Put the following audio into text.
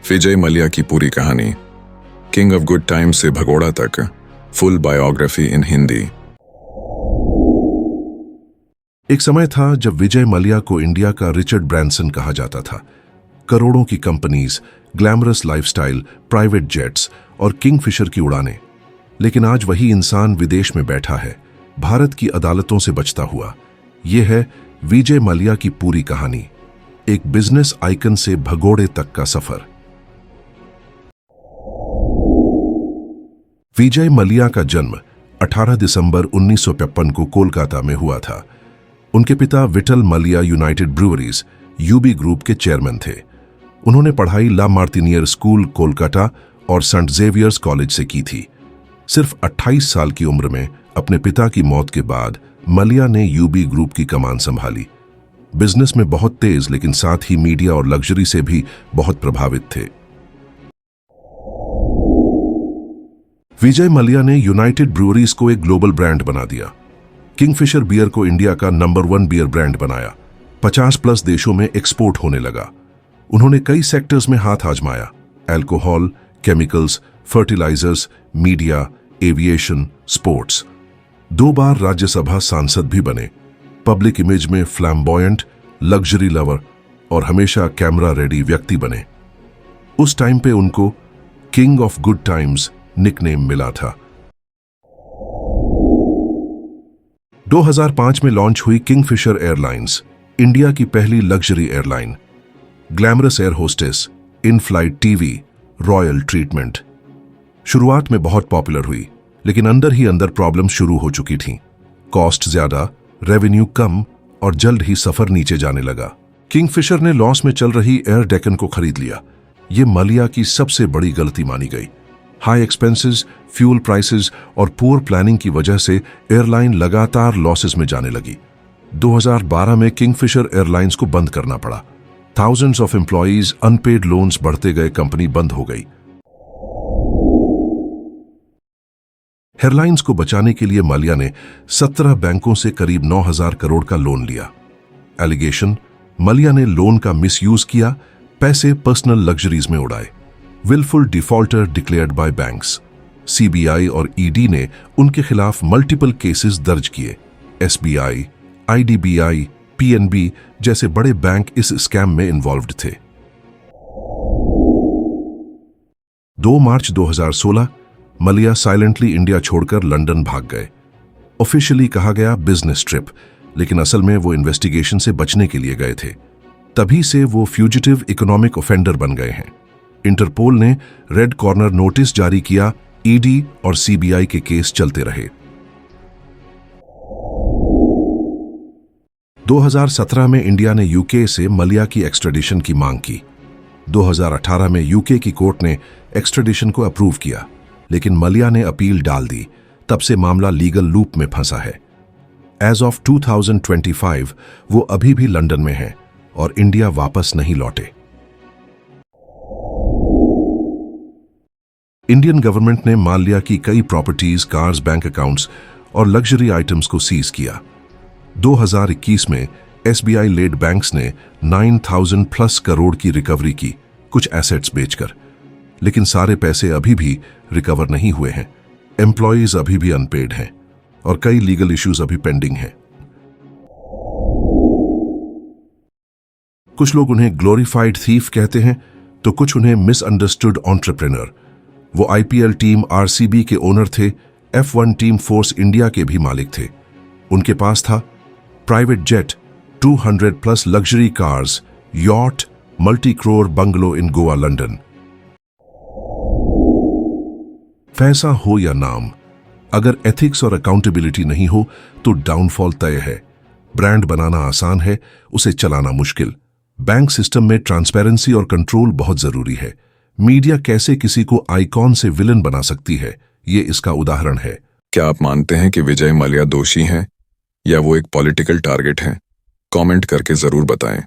विजय मल्ल्या की पूरी कहानी, किंग ऑफ गुड टाइम्स से भगोड़ा तक, फुल बायोग्राफी इन हिंदी। एक समय था जब विजय मल्ल्या को इंडिया का रिचर्ड ब्रैंसन कहा जाता था। करोड़ों की companies, glamorous lifestyle, private jets और किंगफिशर की उड़ानें। लेकिन आज वही इंसान विदेश में बैठा है, भारत की अदालतों से बचता हुआ। यह है विजय मल्ल्या की पूरी कहानी, एक बिजनेस आइकन से भगोड़े तक का सफर। विजय मल्ल्या का जन्म 18 दिसंबर 1953 को कोलकाता में हुआ था। उनके पिता Vittal Mallya United Breweries UB group के चेयरमैन थे। उन्होंने पढ़ाई ला मार्टिनियर स्कूल कोलकाता और सेंट जेवियर्स कॉलेज से की थी। सिर्फ 28 साल की उम्र में अपने पिता की मौत के बाद मल्ल्या ने यूबी ग्रुप की कमान संभाली। बिजनेस में बहुत तेज, लेकिन साथ ही मीडिया और लग्जरी से भी बहुत प्रभावित थे। विजय मल्ल्या ने यूनाइटेड ब्रूअरीज को एक ग्लोबल ब्रांड बना दिया। किंगफिशर बियर को इंडिया का नंबर 1 बियर ब्रांड बनाया। 50+ देशों में एक्सपोर्ट होने लगा। उन्होंने कई सेक्टर्स में हाथ आजमाया: alcohol, chemicals, fertilizers, media, aviation, sports. 2 बार राज्यसभा सांसद भी बने। पब्लिक इमेज में फ्लैम्बॉयंट, लग्जरी लवर और हमेशा कैमरा रेडी व्यक्ति बने। उस टाइम पे उनको king of good times nickname मिला था। 2005 में लॉन्च हुई किंगफिशर एयरलाइंस, इंडिया की पहली luxury airline. Glamorous air hostess, in flight TV, royal treatment. शुरुआत में बहुत पॉपुलर हुई, लेकिन अंदर ही अंदर प्रॉब्लम शुरू हो चुकी थी। कॉस्ट ज्यादा, रेवेन्यू कम और जल्द ही सफर नीचे जाने लगा। किंगफिशर ने लॉस में चल रही एयर डेक्कन को खरीद लिया। यह मल्ल्या की सबसे बड़ी गलती मानी गई। हाई एक्सपेंसेस, फ्यूल प्राइसेस और पुअर प्लानिंग की वजह से एयरलाइन लगातार लॉसेस में जाने लगी। 2012 में किंगफिशर एयरलाइंस को बंद करना पड़ा। Thousands of employees, unpaid loans बढ़ते गए, कंपनी बंद हो गई। एयरलाइंस को बचाने के लिए मल्ल्या ने 17 बैंकों से करीब 9,000 करोड़ का लोन लिया। एलिगेशन: मल्ल्या ने लोन का मिसयूज किया, पैसे पर्सनल लग्जरीज में उड़ाए। Wilful defaulter declared by banks. CBI और ईडी ने उनके खिलाफ मल्टीपल केसेस दर्ज किए। एसबीआई, आईडीबीआई, पीएनबी जैसे बड़े बैंक इस स्कैम में इन्वॉल्व्ड थे। 2 मार्च 2016 मल्ल्या साइलेंटली इंडिया छोड़कर लंदन भाग गए। ऑफिशियली कहा गया बिजनेस ट्रिप, लेकिन असल में वो इन्वेस्टिगेशन से बचने के लिए गए थे। तभी से वो फ्यूजिटिव इकोनॉमिक ऑफेंडर बन गए हैं। इंटरपोल ने रेड कॉर्नर नोटिस जारी किया। ईडी और सीबीआई के केस चलते रहे। 2017 में इंडिया ने यूके से मल्ल्या की एक्सट्रेडिशन की मांग की। 2018 में यूके की कोर्ट ने एक्सट्रेडिशन को अप्रूव किया, लेकिन मल्ल्या ने अपील डाल दी। तब से मामला लीगल लूप में फंसा है। एज ऑफ 2025 वो अभी भी लंदन में हैं और इंडिया वापस नहीं लौटे। इंडियन गवर्नमेंट ने मल्ल्या की कई प्रॉपर्टीज, कार्स, बैंक अकाउंट्स और लग्जरी आइटम्स को सीज किया। 2021 में एसबीआई लेड बैंक्स ने 9,000+ करोड़ की रिकवरी की, कुछ एसेट्स बेचकर। लेकिन सारे पैसे अभी भी रिकवर नहीं हुए हैं। एम्प्लॉयज अभी भी अनपेड हैं और कई लीगल इश्यूज अभी पेंडिंग हैं। कुछ लोग उन्हें ग्लोरीफाइड थीफ कहते हैं, तो कुछ उन्हें मिसअंडरस्टूड एंटरप्रेन्योर। वो आईपीएल टीम आरसीबी के ओनर थे, F1 टीम फोर्स इंडिया के भी मालिक थे। उनके पास था private jet, 200+ luxury cars, yacht, multi crore bungalow in Goa, London. पैसा हो या नाम, अगर एथिक्स और अकाउंटेबिलिटी नहीं हो तो डाउनफॉल तय है। ब्रांड बनाना आसान है, उसे चलाना मुश्किल। बैंक सिस्टम में ट्रांसपेरेंसी और कंट्रोल बहुत जरूरी है। मीडिया कैसे किसी को आइकॉन से विलन बना सकती है, ये इसका उदाहरण है। क्या आप मानते हैं कि विजय मल्ल्या दोषी हैं या वो एक पॉलिटिकल टारगेट हैं? कमेंट करके जरूर बताएं।